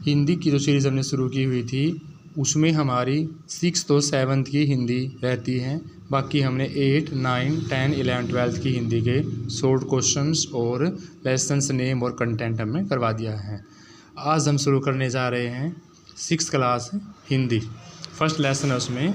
हिंदी की जो सीरीज़ हमने शुरू की हुई थी उसमें हमारी 6th और 7th की हिंदी रहती है। बाकी हमने 8, 9, 10, 11, 12 की हिंदी के शॉर्ट क्वेश्चंस और लेसन्स नेम और कंटेंट हमने करवा दिया है। आज हम शुरू करने जा रहे हैं 6th class Hindi. First lesson है उसमें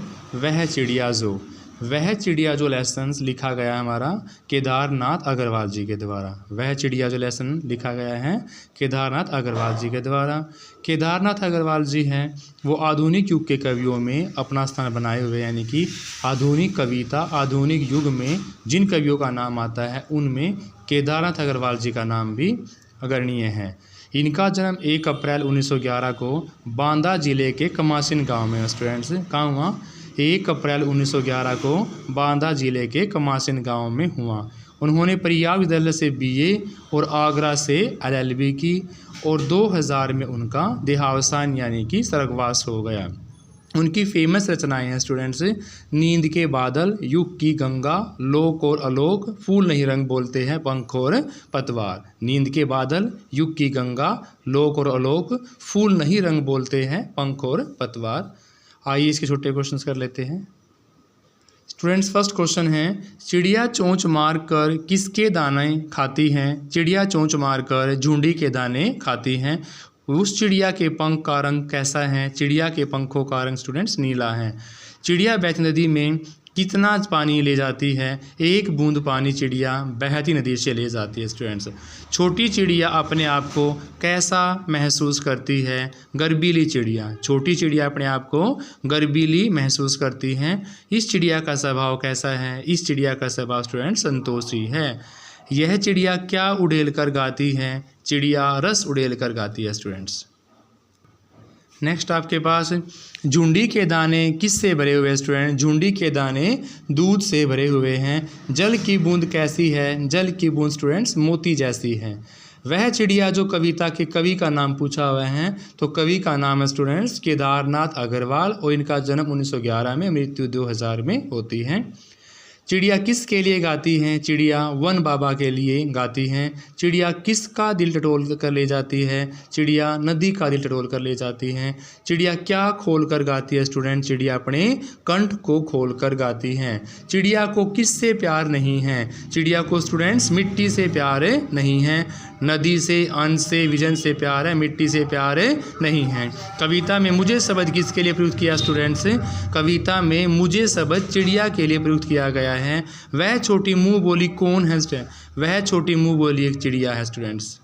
वह चिड़िया जो लेसन्स लिखा गया है हमारा केदारनाथ अग्रवाल जी के द्वारा। वह चिड़िया जो लेसन लिखा गया है केदारनाथ अग्रवाल जी के द्वारा। केदारनाथ अग्रवाल जी हैं वो आधुनिक युग के कवियों में अपना स्थान बनाए हुए, यानी कि आधुनिक कविता आधुनिक युग में जिन कवियों का नाम आता है उनमें केदारनाथ अग्रवाल जी का नाम भी अग्रणीय है। इनका जन्म 1 अप्रैल 1911 को बांदा जिले के कमासिन गांव में स्टूडेंट्स। कहाँ हुआ? 1 अप्रैल 1911 को बांदा जिले के कमासिन गांव में हुआ। उन्होंने प्रयाग विद्यालय से BA और आगरा से LLB की और 2000 में उनका देहावसान यानी कि स्वर्गवास हो गया। उनकी फेमस रचनाएं हैं स्टूडेंट्स नींद के बादल, युग की गंगा, लोक और अलोक, फूल नहीं रंग बोलते हैं पंख और पतवार। नींद के बादल, युग की गंगा, लोक और अलोक, फूल नहीं रंग बोलते हैं पंख और पतवार। आइए इसके छोटे क्वेश्चंस कर लेते हैं स्टूडेंट्स। फर्स्ट क्वेश्चन है चिड़िया चोंच मार कर किसके दाने खाती हैं? चिड़िया चोंच मार कर झुंडी के दाने खाती हैं। उस चिड़िया के पंख का रंग कैसा है? चिड़िया के पंखों का रंग स्टूडेंट्स नीला है। चिड़िया बहती नदी में कितना पानी ले जाती है? 1 बूंद पानी चिड़िया बहती नदी से ले जाती है स्टूडेंट्स। छोटी चिड़िया अपने आप को कैसा महसूस करती है? गर्वीली चिड़िया। छोटी चिड़िया अपने आप को गर्वीली महसूस करती हैं। इस चिड़िया का स्वभाव कैसा है? इस चिड़िया का स्वभाव स्टूडेंट्स संतोषी है। यह चिड़िया क्या उड़ेल कर गाती है? चिड़िया रस उड़ेल कर गाती है स्टूडेंट्स। नेक्स्ट आपके पास झुंडी के दाने किससे भरे हुए हैं स्टूडेंट? झुंडी के दाने दूध से भरे हुए हैं। जल की बूंद कैसी है? जल की बूंद स्टूडेंट्स मोती जैसी है। वह चिड़िया जो कविता के कवि का नाम पूछा हुआ है तो कवि का नाम है स्टूडेंट्स केदारनाथ अग्रवाल और इनका जन्म 1911 में, मृत्यु 2000 में होती है। चिड़िया किसके लिए गाती हैं? चिड़िया वन बाबा के लिए गाती हैं। चिड़िया किसका दिल टटोल कर ले जाती है? चिड़िया नदी का दिल टटोल कर ले जाती हैं। चिड़िया क्या खोल कर गाती है स्टूडेंट? चिड़िया अपने कंठ को खोल कर गाती हैं। चिड़िया को किससे प्यार नहीं है? चिड़िया को स्टूडेंट्स मिट्टी से प्यार नहीं है। नदी से, अन्न से, विजन से प्यार है, मिट्टी से प्यार नहीं है। कविता में मुझे शब्द किसके लिए प्रयुक्त किया स्टूडेंट्स? कविता में मुझे शब्द चिड़िया के लिए प्रयुक्त किया गया है। वह छोटी मुंह बोली कौन है? वह छोटी मुंह बोली एक चिड़िया है स्टूडेंट्स।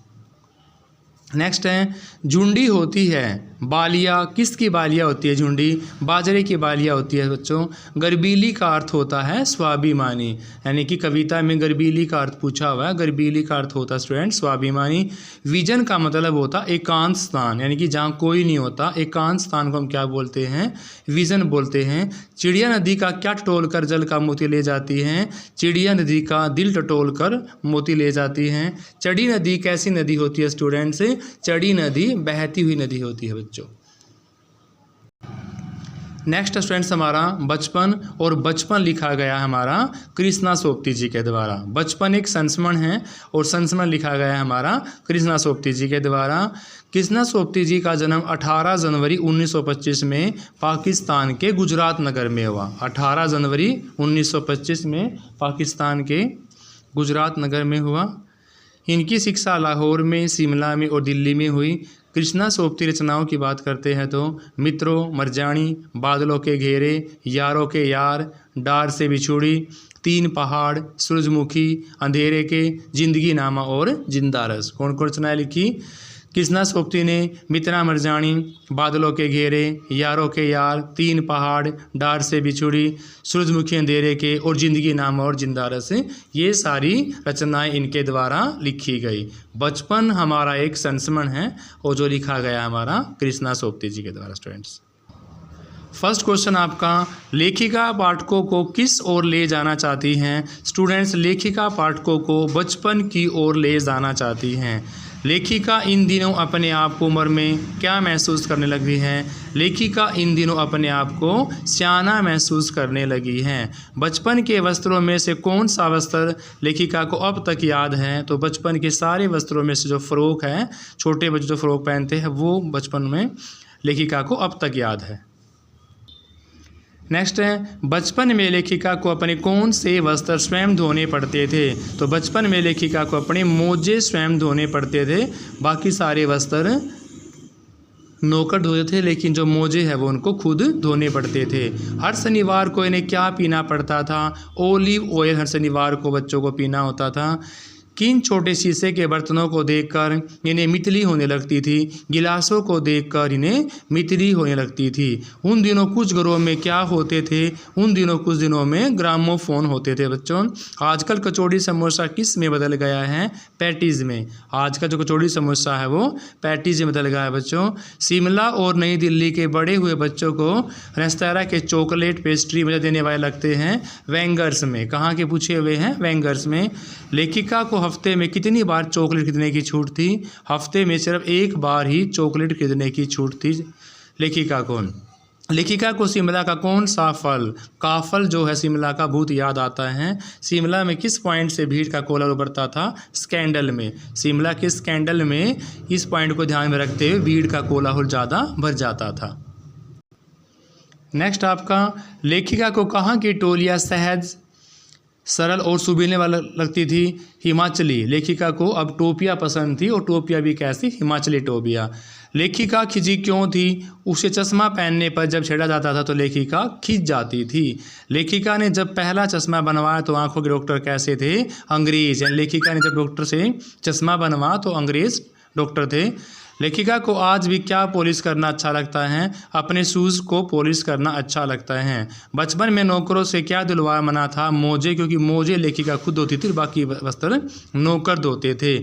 नेक्स्ट है झुंडी होती है बालिया। किसकी बालिया होती है? झुंडी बाजरे की बालिया होती है बच्चों। गर्बीली का अर्थ होता है स्वाभिमानी, यानी कि कविता में गर्बीली का अर्थ पूछा हुआ है। गर्बीली का अर्थ होता है स्टूडेंट स्वाभिमानी। विजन का मतलब होता एकांत स्थान, यानी कि जहाँ कोई नहीं होता। एकांत स्थान को हम क्या बोलते हैं? विजन बोलते हैं। चिड़िया नदी का क्या टटोल कर जल का मोती ले जाती हैं? चिड़िया नदी का दिल टटोल कर मोती ले जाती हैं। चड़ी नदी कैसी नदी होती है स्टूडेंट्स? चड़ी नदी बहती हुई नदी होती है बच्चों। नेक्स्ट स्टूडेंट्स हमारा बचपन, और बचपन लिखा गया हमारा कृष्णा सोपती जी के द्वारा। बचपन एक संस्मरण है और संस्मरण लिखा गया है हमारा कृष्णा सोपती जी के द्वारा। कृष्णा सोपती जी का जन्म 18 जनवरी 1925 में पाकिस्तान के गुजरात नगर में हुआ। 18 जनवरी 1925 में पाकिस्तान के गुजरात नगर में हुआ। इनकी शिक्षा लाहौर में, शिमला में और दिल्ली में हुई। कृष्णा सोपती रचनाओं की बात करते हैं तो मित्रों, मरजानी, बादलों के घेरे, यारों के यार, डार से बिछुड़ी, 3 पहाड़, सूरजमुखी, अंधेरे के, जिंदगी नामा और जिंदा रस। कौन कौन रचनाएं लिखी? कृष्णा सोपती ने मित्रा मरजानी, बादलों के घेरे, यारों के यार, 3 पहाड़, डार से बिछुड़ी, सूरजमुखी, अंधेरे के और जिंदगी नाम और जिंदा रस, ये सारी रचनाएं इनके द्वारा लिखी गई। बचपन हमारा एक संस्मरण है और जो लिखा गया हमारा कृष्णा सोपती जी के द्वारा स्टूडेंट्स। फर्स्ट क्वेश्चन आपका लेखिका पाठकों को किस ओर ले जाना चाहती हैं? स्टूडेंट्स लेखिका पाठकों को बचपन की ओर ले जाना चाहती हैं। लेखिका इन दिनों अपने आप को उम्र में क्या महसूस करने लगी है? लेखिका इन दिनों अपने आप को सियाना महसूस करने लगी हैं। बचपन के वस्त्रों में से कौन सा वस्त्र लेखिका को अब तक याद है? तो बचपन के सारे वस्त्रों में से जो फ़्रॉक है, छोटे बच्चे जो फ़्रॉक पहनते हैं, वो बचपन में लेखिका को अब तक याद है। नेक्स्ट है, बचपन में लेखिका को अपने कौन से वस्त्र स्वयं धोने पड़ते थे? तो बचपन में लेखिका को अपने मोजे स्वयं धोने पड़ते थे, बाकी सारे वस्त्र नौकर धोते थे, लेकिन जो मोजे है वो उनको खुद धोने पड़ते थे। हर शनिवार को इन्हें क्या पीना पड़ता था? ओलिव ऑयल हर शनिवार को बच्चों को पीना होता था। किन छोटे शीशे के बर्तनों को देखकर इन्हें मितली होने लगती थी? गिलासों को देखकर इन्हें मितली होने लगती थी। उन दिनों कुछ घरों में क्या होते थे? उन दिनों कुछ दिनों में ग्रामोफोन होते थे बच्चों। आजकल कचौड़ी समोसा किस में बदल गया है? पैटीज़ में। आज का जो कचौड़ी समोसा है वो पैटीज़ में बदल गया है बच्चों। शिमला और नई दिल्ली के बड़े हुए बच्चों को रेस्तरां के चॉकलेट पेस्ट्री मजा देने वाले लगते हैं वेंगर्स में। कहाँ के पूछे हुए हैं? वेंगर्स में। लेखिका को हफ्ते में कितनी बार चॉकलेट खरीदने की छूट थी? हफ्ते में सिर्फ एक बार ही चॉकलेट खरीदने की छूट थी लेखिका को। लेखिका को शिमला का कौन सा फल, काफल जो है शिमला का, बहुत याद आता है। शिमला में किस पॉइंट से भीड़ का कोलाहल उभरता था? स्कैंडल में। शिमला के स्कैंडल में इस पॉइंट को ध्यान में रखते हुए भीड़ का कोलाहल ज़्यादा बढ़ जाता था। नेक्स्ट आपका, लेखिका को कहाँ की टोलियाँ सहज, सरल और सुभीने वाला लगती थी? हिमाचली। लेखिका को अब टोपियाँ पसंद थी, और टोपियाँ भी कैसी? हिमाचली टोपियाँ। लेखिका खिंची क्यों थी? उसे चश्मा पहनने पर जब छेड़ा जाता था तो लेखिका खिंच जाती थी। लेखिका ने जब पहला चश्मा बनवाया तो आंखों के डॉक्टर कैसे थे? अंग्रेज। यानी लेखिका ने जब डॉक्टर से चश्मा बनवाया तो अंग्रेज डॉक्टर थे। लेखिका को आज भी क्या पॉलिश करना अच्छा लगता है? अपने शूज़ को पॉलिश करना अच्छा लगता है। बचपन में नौकरों से क्या दिलवाया मना था? मोजे, क्योंकि मोजे लेखिका खुद धोती थी, बाकी वस्त्र नौकर धोते थे।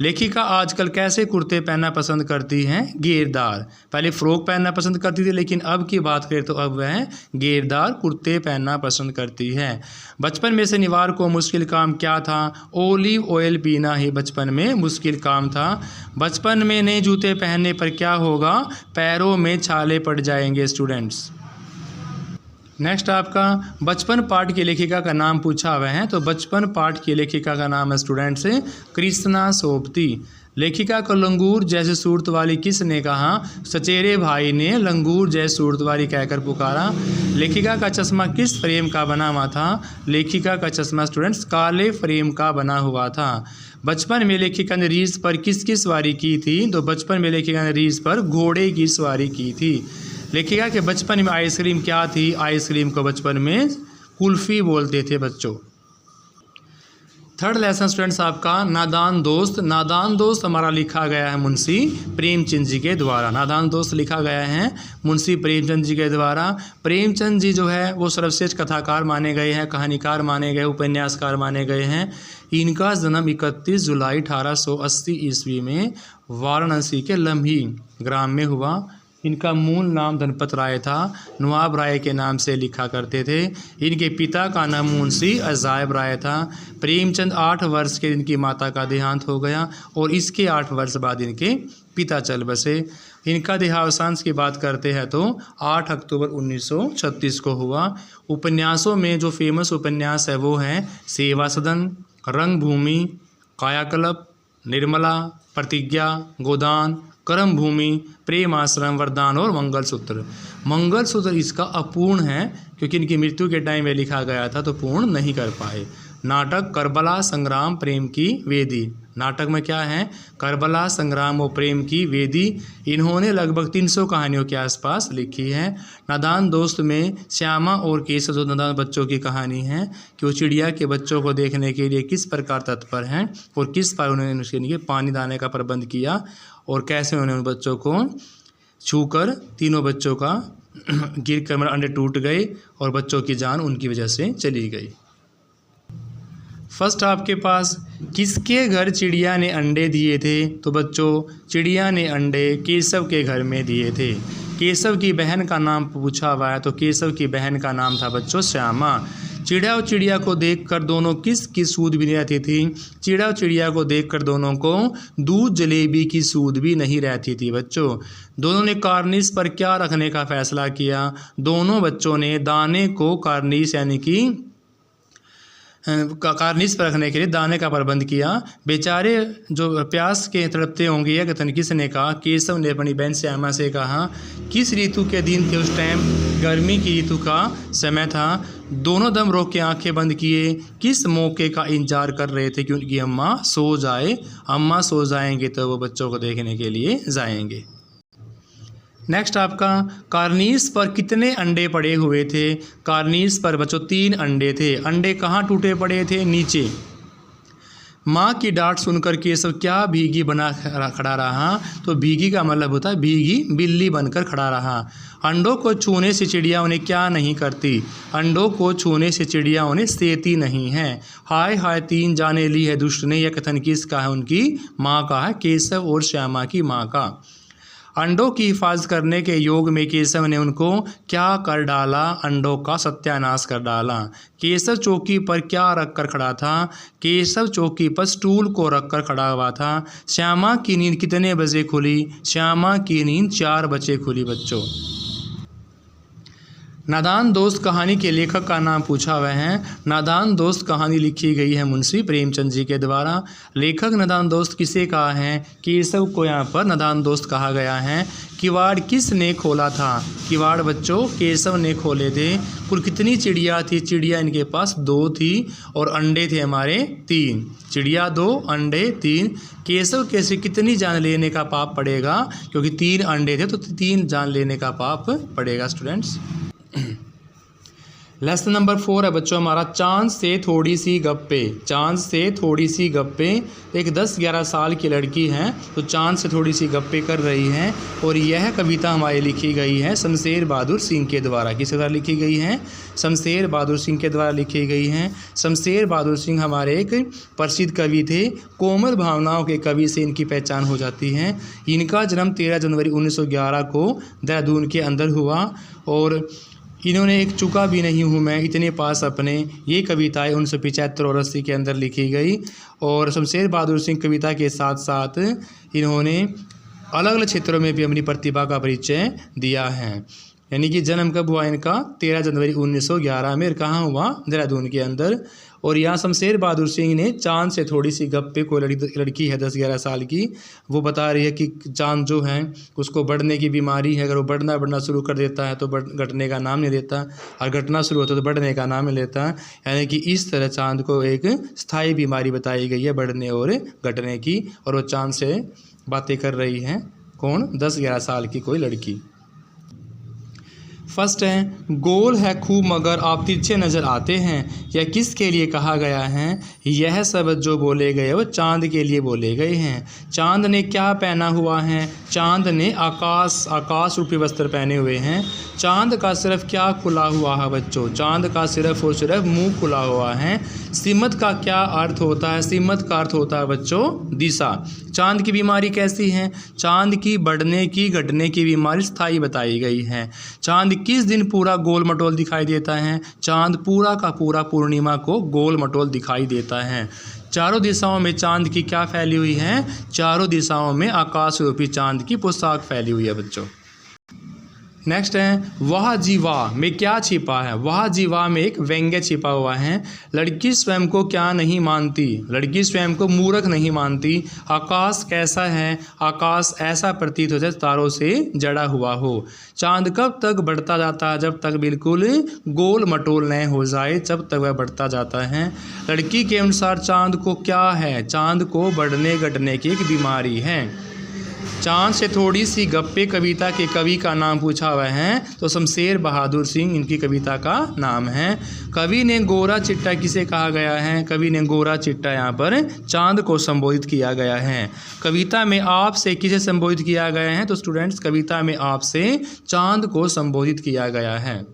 लेखिका आजकल कैसे कुर्ते पहनना पसंद करती हैं? घेरदार। पहले फ़्रॉक पहनना पसंद करती थी, लेकिन अब की बात करें तो अब वह घेरदार कुर्ते पहनना पसंद करती है। बचपन में शनिवार को मुश्किल काम क्या था? ओलिव ऑयल पीना ही बचपन में मुश्किल काम था। बचपन में नए जूते पहनने पर क्या होगा? पैरों में छाले पड़ जाएंगे स्टूडेंट्स। नेक्स्ट आपका, बचपन पाठ की लेखिका का नाम पूछा हुआ है। तो बचपन पाठ की लेखिका का नाम है स्टूडेंट्स कृष्णा सोबती। लेखिका को लंगूर जैसे सूरत वाली किसने कहा? सचेरे भाई ने लंगूर जैसे सूरत वाली कहकर पुकारा। लेखिका का चश्मा किस फ्रेम का बना हुआ था? लेखिका का चश्मा स्टूडेंट्स काले फ्रेम का बना हुआ था। बचपन में लेखिका ने रीछ पर किसकी सवारी की थी? तो बचपन में लेखिका ने रीछ पर घोड़े की सवारी की थी। लेखिका के बचपन में आइसक्रीम क्या थी? आइसक्रीम को बचपन में कुल्फ़ी बोलते थे बच्चों। थर्ड लेसन स्टूडेंट्स आपका, नादान दोस्त। नादान दोस्त हमारा लिखा गया है मुंशी प्रेमचंद जी के द्वारा। नादान दोस्त लिखा गया है मुंशी प्रेमचंद जी के द्वारा। प्रेमचंद जी जो है वो सर्वश्रेष्ठ कथाकार माने गए हैं, कहानीकार माने गए, उपन्यासकार माने गए हैं। इनका जन्म 31 जुलाई 1880 ईस्वी में वाराणसी के लम्ही ग्राम में हुआ। इनका मूल नाम धनपत राय था, नवाब राय के नाम से लिखा करते थे। इनके पिता का नाम मुंशी अजायब राय था। प्रेमचंद 8 वर्ष के इनकी माता का देहांत हो गया और इसके 8 वर्ष बाद इनके पिता चल बसे। इनका देहावसान की बात करते हैं तो 8 अक्टूबर 1936 को हुआ। उपन्यासों में जो फेमस उपन्यास है वो है सेवा सदन, रंगभूमि, कायाकल्प, निर्मला, प्रतिज्ञा, गोदान, कर्म भूमि, प्रेम आश्रम, वरदान और मंगलसूत्र। मंगलसूत्र इसका अपूर्ण है क्योंकि इनकी मृत्यु के टाइम में लिखा गया था तो पूर्ण नहीं कर पाए। नाटक करबला संग्राम प्रेम की वेदी। नाटक में क्या है? करबला संग्राम और प्रेम की वेदी। इन्होंने लगभग 300 कहानियों के आसपास लिखी है। नादान दोस्त में श्यामा और केशव जो नादान बच्चों की कहानी है कि वो चिड़िया के बच्चों को देखने के लिए किस प्रकार तत्पर हैं और किस पर उन्होंने उसके लिए पानी दाने का प्रबंध किया और कैसे उन्होंने उन बच्चों को छूकर तीनों बच्चों का गिर कर अंडे टूट गए और बच्चों की जान उनकी वजह से चली गई। फर्स्ट आपके पास किसके घर चिड़िया ने अंडे दिए थे? तो बच्चों चिड़िया ने अंडे केशव के घर में दिए थे। केशव की बहन का नाम पूछा हुआ है तो केशव की बहन का नाम था बच्चों श्यामा। चिड़िया और चिड़िया को देखकर दोनों किस की सूध भी नहीं रहती थी। चिड़िया और चिड़िया को देखकर दोनों को दूध जलेबी की सूध भी नहीं रहती थी बच्चों। दोनों ने कार्निस पर क्या रखने का फैसला किया। दोनों बच्चों ने दाने को कार्निस यानी कि कार्निस पर रखने के लिए दाने का प्रबंध किया। बेचारे जो प्यास के तड़पते होंगे यह कथन किसने कहा। केशव ने अपनी बहन श्यामा से कहा। किस ऋतु के दिन थे उस टाइम। गर्मी की ऋतु का समय था। दोनों दम रोक के आंखें बंद किए। किस मौके का इंतजार कर रहे थे कि उनकी अम्मा सो जाए। अम्मा सो जाएंगे तो वो बच्चों को देखने के लिए जाएंगे। नेक्स्ट आपका कार्निस पर कितने अंडे पड़े हुए थे। कार्निस पर बच्चों 3 अंडे थे। अंडे कहाँ टूटे पड़े थे, नीचे। माँ की डांट सुनकर केशव क्या भीगी बना खड़ा रहा। तो भीगी का मतलब होता है भीगी बिल्ली बनकर खड़ा रहा। अंडों को छूने से चिड़िया उन्हें क्या नहीं करती। अंडों को छूने से चिड़िया उन्हें सेती नहीं है। हाय हाय 3 जाने ली है दुष्ट ने। यह कथन किसका है, उनकी माँ का है, केशव और श्यामा की माँ का। अंडों की हिफाजत करने के योग में केशव ने उनको क्या कर डाला, अंडों का सत्यानाश कर डाला। केशव चौकी पर क्या रखकर खड़ा था। केशव चौकी पर स्टूल को रखकर खड़ा हुआ था। श्यामा की नींद कितने बजे खुली। श्यामा की नींद 4 बजे खुली बच्चों। नादान दोस्त कहानी के लेखक का नाम पूछा हुआ है। नादान दोस्त कहानी लिखी गई है मुंशी प्रेमचंद जी के द्वारा। लेखक नादान दोस्त किसे कहा है, केशव को यहाँ पर नादान दोस्त कहा गया है। किवाड़ किसने खोला था। किवाड़ बच्चों केशव ने खोले थे। कुल कितनी चिड़िया थी। चिड़िया इनके पास 2 थी और अंडे थे हमारे 3। चिड़िया 2 अंडे 3। केशव कैसे कितनी जान लेने का पाप पड़ेगा, क्योंकि 3 अंडे थे तो 3 जान लेने का पाप पड़ेगा स्टूडेंट्स। लेसन नंबर 4 है बच्चों हमारा चांद से थोड़ी सी गप्पे। चांद से थोड़ी सी गप्पे। एक 10-11 साल की लड़की है तो चांद से थोड़ी सी गप्पे कर रही है। और यह कविता हमारी लिखी गई है शमशेर बहादुर सिंह के द्वारा। किसके द्वारा लिखी गई है, शमशेर बहादुर सिंह के द्वारा लिखी गई है। शमशेर बहादुर सिंह हमारे एक प्रसिद्ध कवि थे। कोमल भावनाओं के कवि से इनकी पहचान हो जाती है। इनका जन्म 13 जनवरी 1911 को देहरादून के अंदर हुआ। और इन्होंने एक चुका भी नहीं हूँ मैं इतने पास अपने, ये कविताएं 1975 और 80 के अंदर लिखी गई। और शमशेर बहादुर सिंह कविता के साथ साथ इन्होंने अलग अलग क्षेत्रों में भी अपनी प्रतिभा का परिचय दिया है। यानी कि जन्म कब हुआ इनका, 13 जनवरी 1911 में। कहाँ हुआ, देहरादून के अंदर। और यहाँ शमशेर बहादुर सिंह ने चांद से थोड़ी सी गप्पे को लड़की है 10-11 साल की, वो बता रही है कि चांद जो है उसको बढ़ने की बीमारी है। अगर वो बढ़ना शुरू कर देता है तो घटने का नाम नहीं लेता, और घटना शुरू होता है तो बढ़ने का नाम नहीं लेता। यानी कि इस तरह चांद को एक स्थायी बीमारी बताई गई है बढ़ने और घटने की। और वो चांद से बातें कर रही हैं। कौन, 10-11 साल की कोई लड़की। फर्स्ट है गोल है खूब मगर आप तिरछे नज़र आते हैं। यह किसके लिए कहा गया है। यह शब्द जो बोले गए वो चांद के लिए बोले गए हैं। चांद ने क्या पहना हुआ है। चांद ने आकाश रूपी वस्त्र पहने हुए हैं। चांद का सिर्फ क्या खुला हुआ है बच्चों, चांद का सिर्फ और सिर्फ मुंह खुला हुआ है। सिमत का क्या अर्थ होता है। सिमत का अर्थ होता है बच्चों दिशा। चांद की बीमारी कैसी है। चांद की बढ़ने की घटने की बीमारी स्थायी बताई गई है। चांद किस दिन पूरा गोल मटोल दिखाई देता है। चांद पूरा का पूरा पूर्णिमा को गोल मटोल दिखाई देता है। चारों दिशाओं में चांद की क्या फैली हुई है। चारों दिशाओं में आकाश रूपी चांद की पोशाक फैली हुई है बच्चों। नेक्स्ट है वाह जी वाह में क्या छिपा है। वाह जी वाह में एक व्यंग्य छिपा हुआ है। लड़की स्वयं को क्या नहीं मानती। लड़की स्वयं को मूर्ख नहीं मानती। आकाश कैसा है। आकाश ऐसा प्रतीत होता है तारों से जड़ा हुआ हो। चांद कब तक बढ़ता जाता है, जब तक बिल्कुल गोल मटोल न हो जाए, जब तक वह बढ़ता जाता है। लड़की के अनुसार चांद को क्या है। चांद को बढ़ने घटने की एक बीमारी है। चांद से थोड़ी सी गप्पे कविता के कवि का नाम पूछा हुआ है तो शमशेर बहादुर सिंह इनकी कविता का नाम है। कवि ने गोरा चिट्टा किसे कहा गया है। कवि ने गोरा चिट्टा यहाँ पर चांद को संबोधित किया गया है। कविता में आप से किसे संबोधित किया गया है तो स्टूडेंट्स कविता में आप से चांद को संबोधित किया गया है।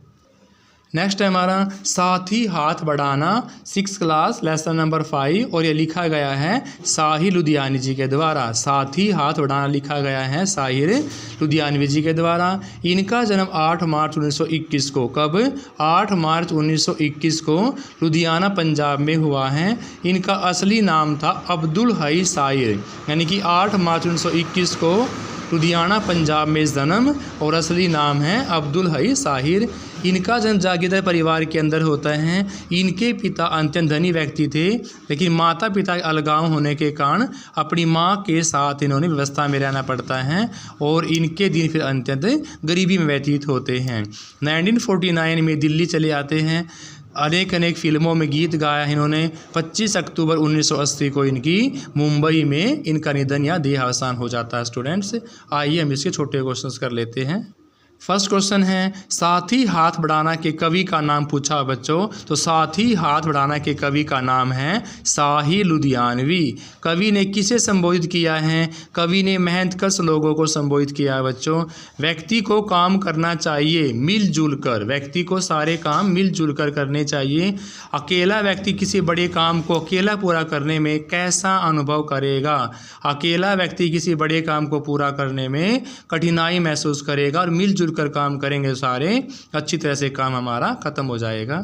नेक्स्ट है हमारा साथ ही हाथ बढ़ाना, 6th क्लास लेसन नंबर 5, और ये लिखा गया है साहिर लुधियानवी जी के द्वारा। साथ ही हाथ बढ़ाना लिखा गया है साहिर लुधियानवी जी के द्वारा। इनका जन्म 8 मार्च 1921 को, कब? 8 मार्च 1921 को लुधियाना पंजाब में हुआ है। इनका असली नाम था अब्दुल हई साहिर, यानी कि 8 मार्च 1921 को लुधियाना पंजाब में जन्म और असली नाम है अब्दुल हई साहिर। इनका जन्म जागीरदार परिवार के अंदर होता है। इनके पिता अत्यंत धनी व्यक्ति थे, लेकिन माता पिता के अलगाव होने के कारण अपनी माँ के साथ इन्होंने व्यवस्था में रहना पड़ता है और इनके दिन फिर अत्यंत गरीबी में व्यतीत होते हैं। 1949 में दिल्ली चले आते हैं। अनेक फिल्मों में गीत गाया है इन्होंने। 25 अक्टूबर 1980 को इनकी मुंबई में इनका निधन या देहावसान हो जाता है। स्टूडेंट्स, आइए हम इसके छोटे क्वेश्चंस कर लेते हैं। फर्स्ट क्वेश्चन है साथ ही हाथ बढ़ाना के कवि का नाम पूछा बच्चों। तो साथ ही हाथ बढ़ाना के कवि का नाम है साहिर लुधियानवी। कवि ने किसे संबोधित किया है? कवि ने मेहनतकश लोगों को संबोधित किया है बच्चों। व्यक्ति को काम करना चाहिए मिलजुल कर, व्यक्ति को सारे काम मिलजुल कर करने चाहिए। अकेला व्यक्ति किसी बड़े काम को अकेला पूरा करने में कैसा अनुभव करेगा? अकेला व्यक्ति किसी बड़े काम को पूरा करने में कठिनाई महसूस करेगा, और मिलजुल कर काम करेंगे सारे अच्छी तरह से काम हमारा खत्म हो जाएगा।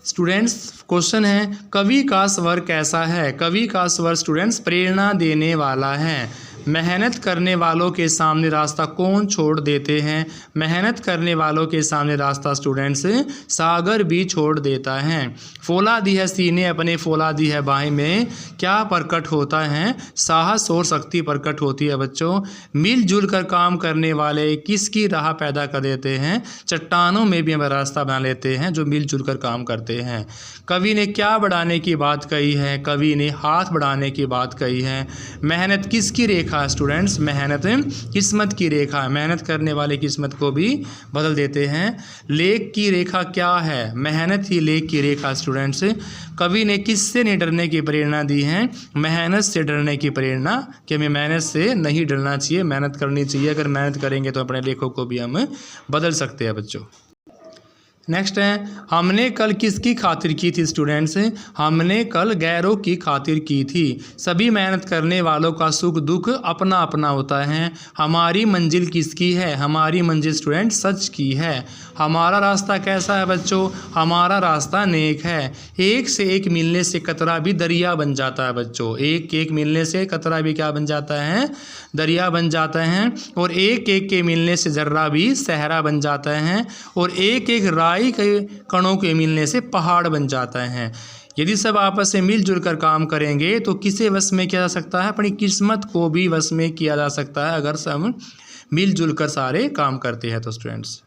स्टूडेंट्स, क्वेश्चन है कवि का स्वर कैसा है? कवि का स्वर स्टूडेंट्स प्रेरणा देने वाला है। मेहनत करने वालों के सामने रास्ता कौन छोड़ देते हैं? मेहनत करने वालों के सामने रास्ता स्टूडेंट्स सागर भी छोड़ देता है। फौलादी है सीने अपने फौलादी है बाहें में क्या प्रकट होता है? साहस और शक्ति प्रकट होती है बच्चों। मिलजुल कर काम करने वाले किसकी राह पैदा कर देते हैं? चट्टानों में भी हम रास्ता बना लेते हैं जो मिलजुल कर काम करते हैं। कवि ने क्या बढ़ाने की बात कही है? कवि ने हाथ बढ़ाने की बात कही है। मेहनत किसकी रेखा? स्टूडेंट्स, मेहनत किस्मत की रेखा। मेहनत करने वाले किस्मत को भी बदल देते हैं। लेख की रेखा क्या है? मेहनत ही लेख की रेखा। स्टूडेंट्स, कवि ने किससे नहीं डरने की प्रेरणा दी है? मेहनत से डरने की प्रेरणा, कि हमें मेहनत से नहीं डरना चाहिए, मेहनत करनी चाहिए। अगर मेहनत करेंगे तो अपने लेखों को भी हम बदल सकते हैं बच्चों। नेक्स्ट है हमने कल किसकी खातिर की थी? स्टूडेंट्स, हमने कल गैरों की खातिर की थी। सभी मेहनत करने वालों का सुख दुख अपना अपना होता है। हमारी मंजिल किसकी है? हमारी मंजिल स्टूडेंट सच की है। हमारा रास्ता कैसा है बच्चों? हमारा रास्ता नेक है। एक से एक मिलने से कतरा भी दरिया बन जाता है बच्चों। एक एक मिलने से कतरा भी क्या बन जाता है? दरिया बन जाता है। और एक एक के मिलने से जर्रा भी सहरा बन जाता है। और एक एक राई के कणों के मिलने से पहाड़ बन जाता है। यदि सब आपस से मिलजुल कर काम करेंगे तो किसे वश में किया जा सकता है? अपनी किस्मत को भी वश में किया जा सकता है, अगर सब मिलजुल कर सारे काम करते हैं तो। स्टूडेंट्स,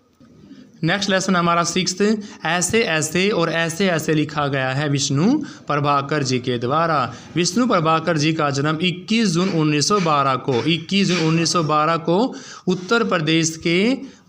नेक्स्ट लेसन हमारा 6th, ऐसे ऐसे और ऐसे ऐसे लिखा गया है विष्णु प्रभाकर जी के द्वारा। विष्णु प्रभाकर जी का जन्म 21 जून 1912 को 21 जून 1912 को उत्तर प्रदेश के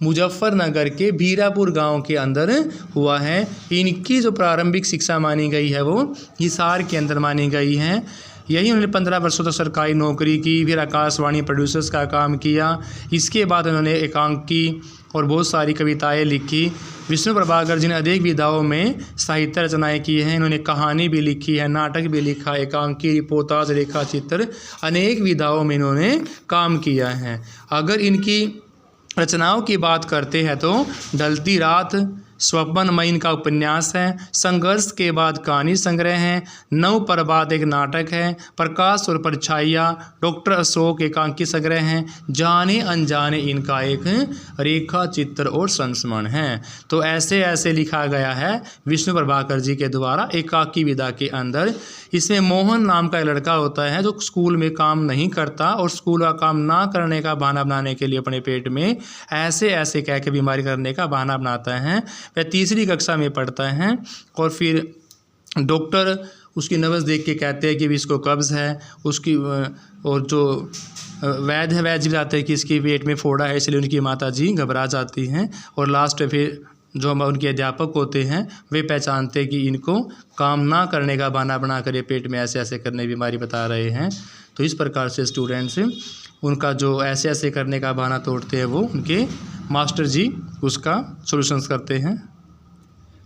मुजफ्फरनगर के भीरापुर गांव के अंदर हुआ है। इनकी जो प्रारंभिक शिक्षा मानी गई है वो हिसार के अंदर मानी गई है। यही उन्होंने 15 वर्षों तक सरकारी नौकरी की, फिर आकाशवाणी प्रोड्यूसर्स का काम किया। इसके बाद उन्होंने एकांकी और बहुत सारी कविताएं लिखी। विष्णु प्रभाकर जी ने अनेक विधाओं में साहित्य रचनाएं की हैं। इन्होंने कहानी भी लिखी है, नाटक भी लिखा, एकांकी, रिपोर्टाज, रेखा चित्र, अनेक विधाओं में इन्होंने काम किया है। अगर इनकी रचनाओं की बात करते हैं तो ढलती रात, स्वप्नमय इनका उपन्यास है। संघर्ष के बाद कहानी संग्रह है। नव प्रभात एक नाटक है। प्रकाश और परछाइयाँ, डॉक्टर अशोक एकांकी संग्रह हैं। जाने अनजाने इनका एक रेखा चित्र और संस्मरण है। तो ऐसे ऐसे लिखा गया है विष्णु प्रभाकर जी के द्वारा एकाकी विधा के अंदर। इसमें मोहन नाम का एक लड़का होता है जो स्कूल में काम नहीं करता और स्कूल का काम ना करने का बहाना बनाने के लिए अपने पेट में ऐसे ऐसे कह के बीमारी करने का बहाना बनाता है। वह 3री कक्षा में पढ़ता है और फिर डॉक्टर उसकी नब्ज़ देख के कहते हैं कि भी इसको कब्ज़ है। उसकी और जो वैद्य है वैद्य बताते हैं कि इसकी पेट में फोड़ा है, इसलिए उनकी माता जी घबरा जाती हैं। और लास्ट में फिर जो उनके अध्यापक होते हैं वे पहचानते हैं कि इनको काम ना करने का बहाना बना कर ये पेट में ऐसे ऐसे करने की बीमारी बता रहे हैं। तो इस प्रकार से स्टूडेंट्स उनका जो ऐसे ऐसे करने का बहाना तोड़ते हैं वो उनके मास्टर जी उसका सॉल्यूशंस करते हैं।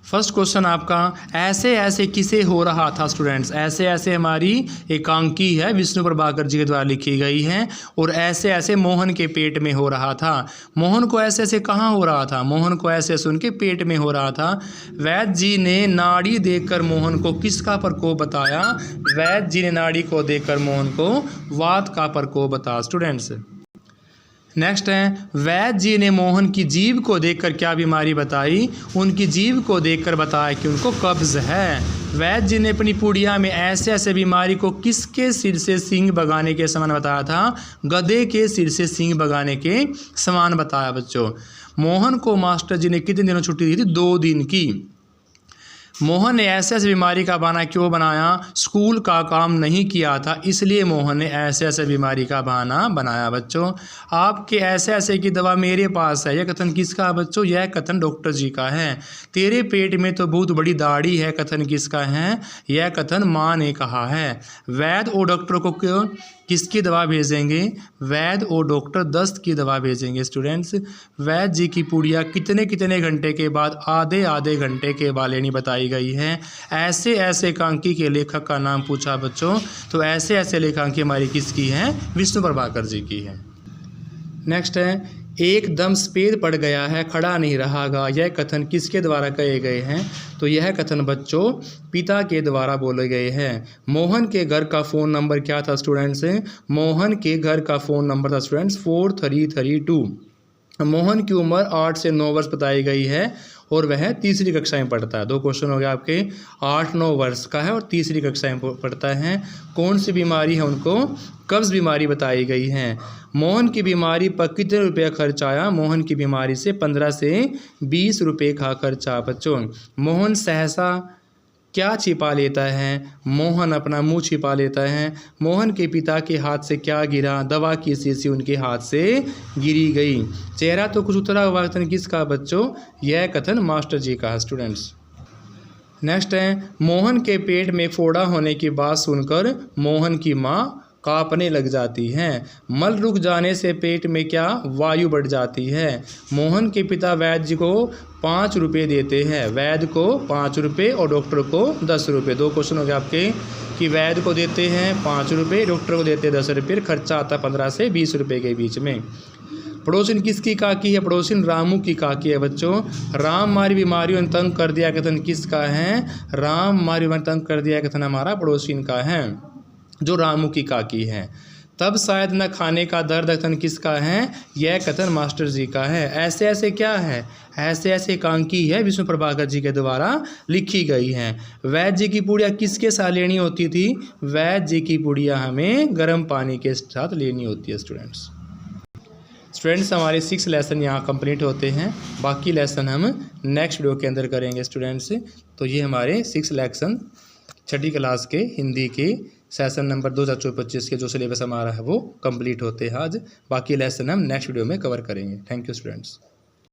फर्स्ट क्वेश्चन आपका, ऐसे ऐसे किसे हो रहा था स्टूडेंट्स। ऐसे ऐसे हमारी एकांकी है, विष्णु प्रभाकर जी के द्वारा लिखी गई है। और ऐसे ऐसे मोहन के पेट में हो रहा था। मोहन को ऐसे ऐसे कहाँ हो रहा था, मोहन को ऐसे ऐसे उनके पेट में हो रहा था। वैद्य जी ने नाड़ी देखकर मोहन को किसका प्रकोप बताया। वैद्य जी ने नाड़ी को देखकर मोहन को वात का प्रकोप बताया स्टूडेंट्स। नेक्स्ट है, वैद्य जी ने मोहन की जीभ को देखकर क्या बीमारी बताई। उनकी जीभ को देखकर बताया कि उनको कब्ज है। वैद्य जी ने अपनी पुड़िया में ऐसे ऐसे बीमारी को किसके सिर से सींग भगाने के समान बताया था। गधे के सिर से सींग भगाने के समान बताया बच्चों। मोहन को मास्टर जी ने कितने दिनों छुट्टी दी थी, 2 दिन की। मोहन ने ऐसे ऐसे बीमारी का बहाना क्यों बनाया, स्कूल का काम नहीं किया था इसलिए मोहन ने ऐसे ऐसे बीमारी का बहाना बनाया बच्चों। आपके ऐसे ऐसे की दवा मेरे पास है, यह कथन किसका है बच्चों, यह कथन डॉक्टर जी का है। तेरे पेट में तो बहुत बड़ी दाढ़ी है, कथन किसका है, यह कथन माँ ने कहा है। वैद्य और डॉक्टर को क्यों किसकी दवा भेजेंगे, वैद्य और डॉक्टर दस्त की दवा भेजेंगे स्टूडेंट्स। वैद्य जी की पुड़िया कितने कितने घंटे के बाद, आधे आधे घंटे के बाद लेनी बताई गई है। ऐसे ऐसे एकांकी के लेखक का नाम पूछा बच्चों, तो ऐसे ऐसे लेखांकी हमारी किसकी है, विष्णु प्रभाकर जी की है। नेक्स्ट है, एकदम सफ़ेद पड़ गया है, खड़ा नहीं रहागा, यह कथन किसके द्वारा कहे गए हैं। तो यह कथन बच्चों पिता के द्वारा बोले गए हैं। मोहन के घर का फ़ोन नंबर क्या था स्टूडेंट्स, मोहन के घर का फ़ोन नंबर था स्टूडेंट्स 4332। मोहन की उम्र 8 से 9 वर्ष बताई गई है और वह तीसरी कक्षा में पढ़ता है। 2 क्वेश्चन हो गए आपके, 8-9 वर्ष का है और तीसरी कक्षा में पढ़ता है। कौन सी बीमारी है, उनको कब्ज़ बीमारी बताई गई है। मोहन की बीमारी पर कितने रुपये खर्च आया, मोहन की बीमारी से 15 से 20 रुपये का खर्चा बच्चों। मोहन सहसा क्या छिपा लेता है, मोहन अपना मुंह छिपा लेता है। मोहन के पिता के हाथ से क्या गिरा, दवा की शीशी उनके हाथ से गिरी गई। चेहरा तो कुछ उतरा हुआ, कथन किसका बच्चों, यह कथन मास्टर जी का है स्टूडेंट्स। नेक्स्ट है, मोहन के पेट में फोड़ा होने की बात सुनकर मोहन की माँ कांपने लग जाती हैं। मल रुक जाने से पेट में क्या वायु बढ़ जाती है। मोहन के पिता वैद्य जी को 5 रुपये देते हैं, वैद्य को 5 रुपये और डॉक्टर को 10 रुपये। 2 क्वेश्चन हो गए आपके कि वैद्य को देते हैं 5 रुपये, डॉक्टर को देते हैं 10 रुपये, खर्चा आता है 15 से 20 रुपये के बीच में। पड़ोसिन किसकी काकी है, पड़ोसिन रामू की काकी है बच्चों। राम मारी बीमारियों ने तंग कर दिया, कथन किसका है, राम मारी बीमारी तंग कर दिया, कथन हमारा पड़ोसिन का है जो रामू की काकी है। तब शायद न खाने का दर्द, कथन किसका है, यह कथन मास्टर जी का है। ऐसे ऐसे क्या है, ऐसे ऐसे एकांकी है, विष्णु प्रभाकर जी के द्वारा लिखी गई है। वैद्य जी की पुड़िया किसके साथ लेनी होती थी, वैद्य जी की पुड़िया हमें गर्म पानी के साथ लेनी होती है स्टूडेंट्स। हमारे 6 लेसन यहाँ कंप्लीट होते हैं, बाकी लेसन हम नेक्स्ट वीडियो के अंदर करेंगे स्टूडेंट्स। तो ये हमारे 6 लेसन 6ठी क्लास के हिंदी के सेशन नंबर 2024-25 के जो सिलेबस हमारा है वो कंप्लीट होते हैं आज। बाकी लेसन हम नेक्स्ट वीडियो में कवर करेंगे। Thank you students.